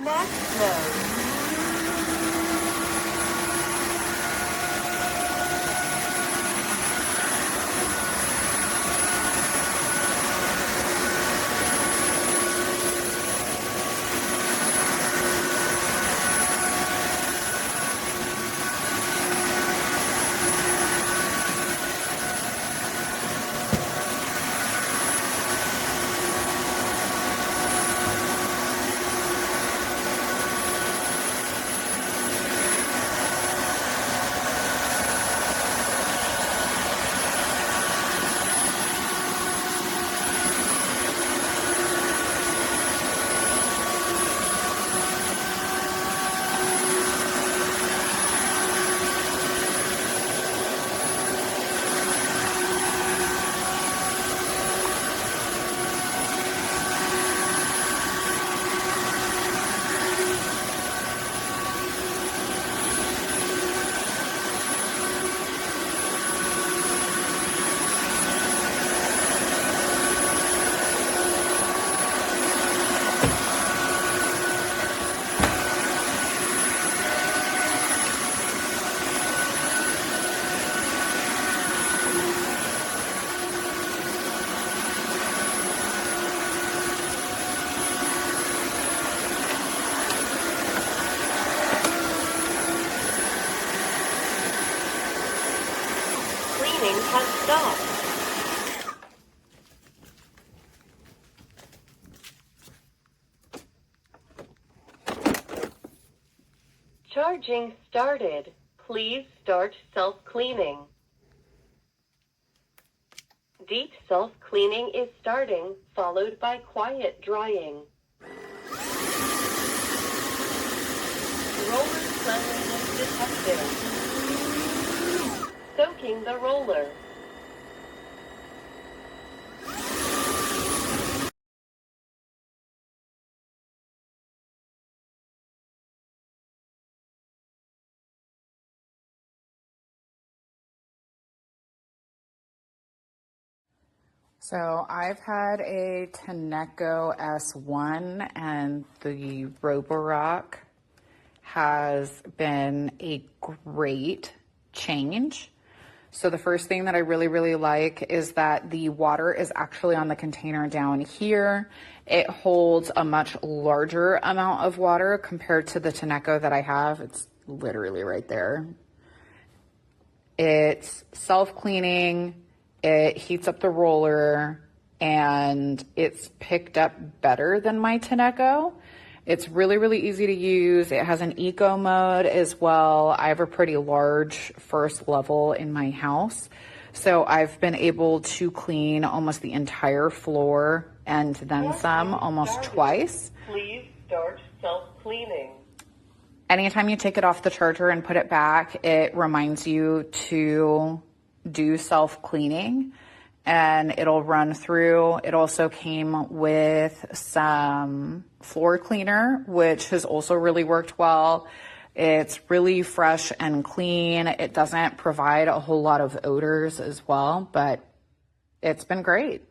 Max mode. Cleaning has stopped. Charging started. Please start self-cleaning. Deep self-cleaning is starting, followed by quiet drying. Roller cleanliness detected. Soaking the roller. So I've had a Tenneco S1 and the roborock has been a great change. So the first thing that I really like is that the water is actually on the container down here. It holds a much larger amount of water compared to the Tenneco that I have. It's literally right there. It's self-cleaning. It heats up the roller and it's picked up better than my Tenneco. It's really easy to use. It has an eco mode as well. I have a pretty large first level in my house. So I've been able to clean almost the entire floor and then some almost twice. Please start self-cleaning. Anytime you take it off the charger and put it back, it reminds you to do self-cleaning and it'll run through. It also came with some floor cleaner, which has also really worked well. It's really fresh and clean. It doesn't provide a whole lot of odors as well, but it's been great.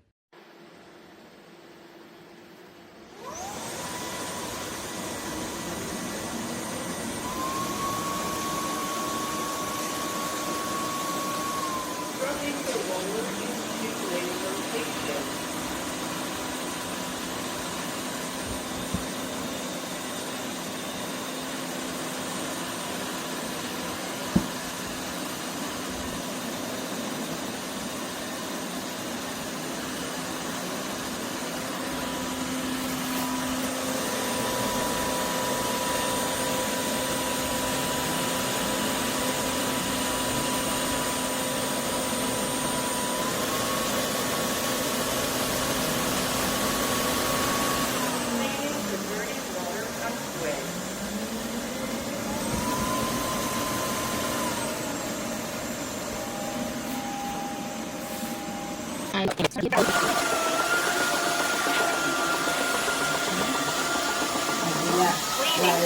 La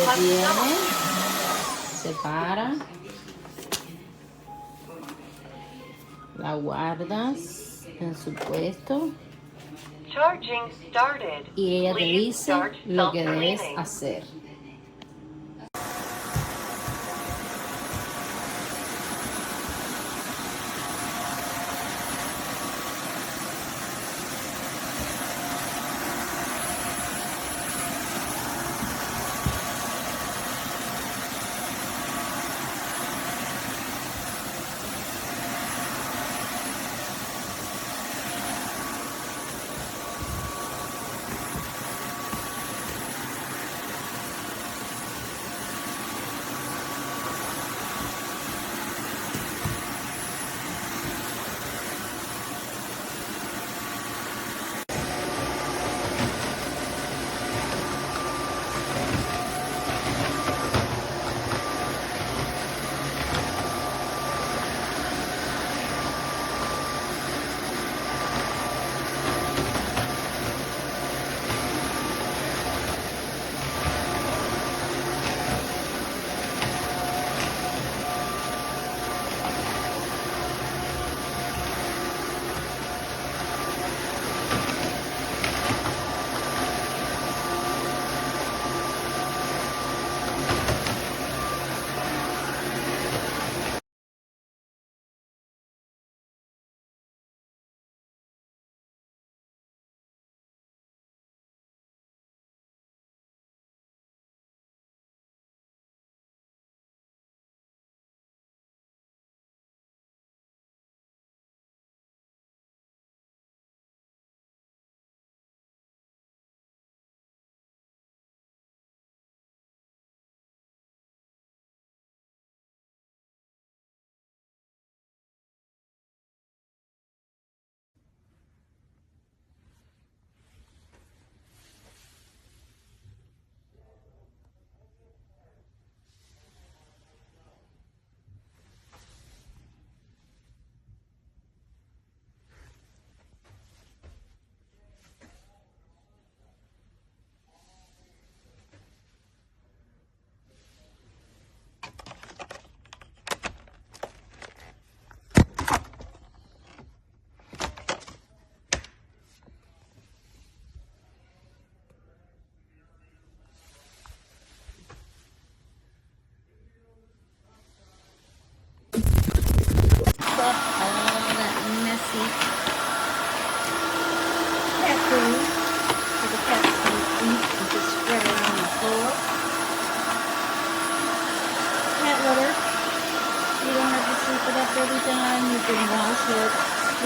detiene, se para, la guardas en su puesto Charging started. y ella te Please dice start lo que debes self-cleaning. hacer.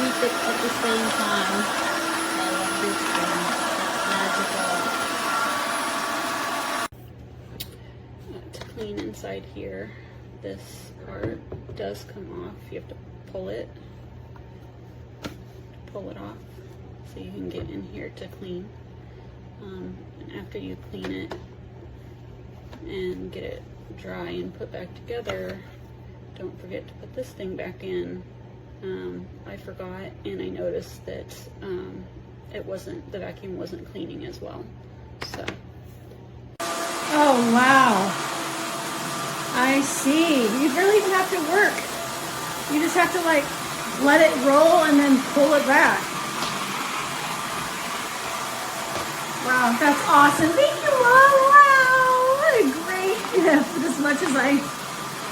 sweep it at the same time. I love this thing. It's magical. To clean inside here, this part does come off. You have to pull it off so you can get in here to clean. And after you clean it and get it dry and put back together, don't forget to put this thing back in. I forgot, and I noticed that the vacuum wasn't cleaning as well. So. Oh wow! I see. You barely even have to work. You just have to like let it roll and then pull it back. Wow, that's awesome. Thank you, Mom. Wow, what a great gift. As much as I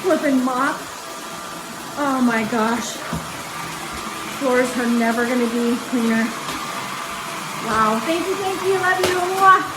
flip and mop. Oh my gosh. Floors are never going to be cleaner. Wow, thank you, love you. Mwah.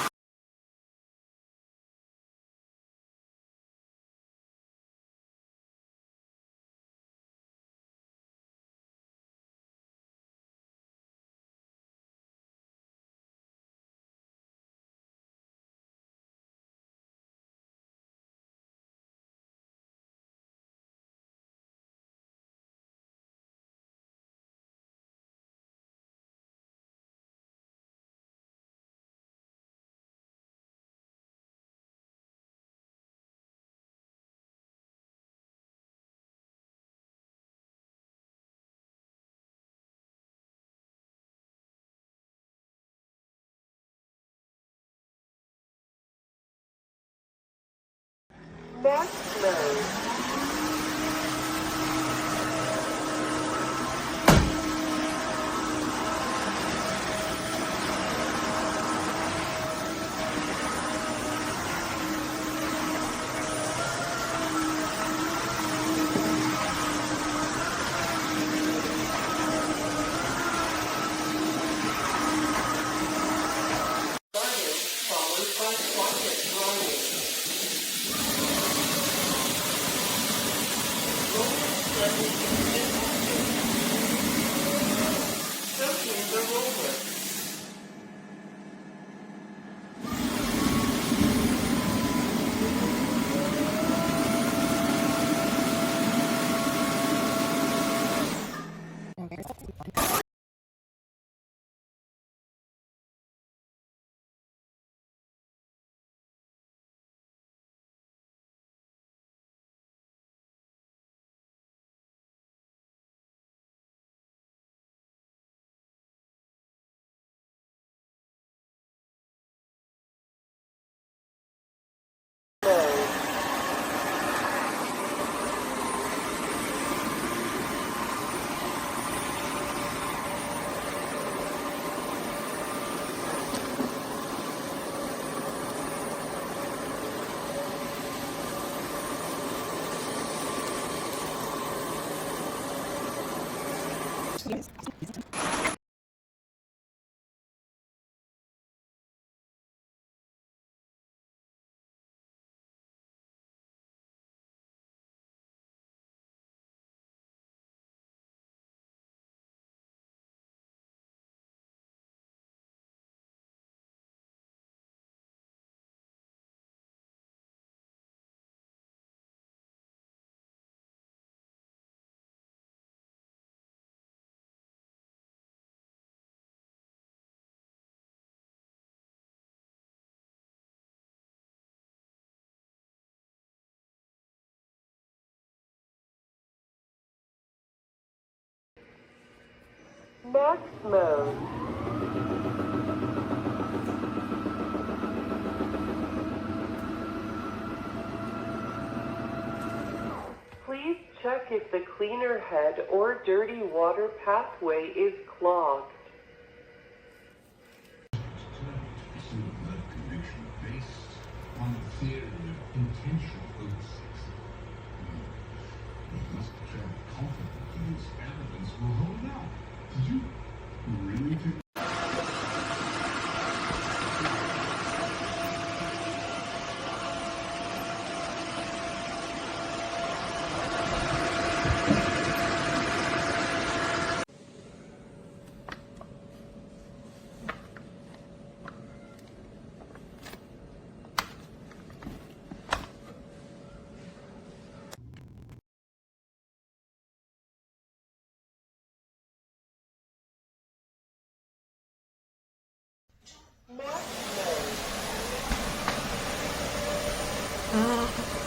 Max mode. Followed by quiet drying. Soaking the roller. Max mode. Please check if the cleaner head or dirty water pathway is clogged. On the theory of intentional oversight. You must be fairly confident these evidence will hold out. Did you really think? Match mode. Ah.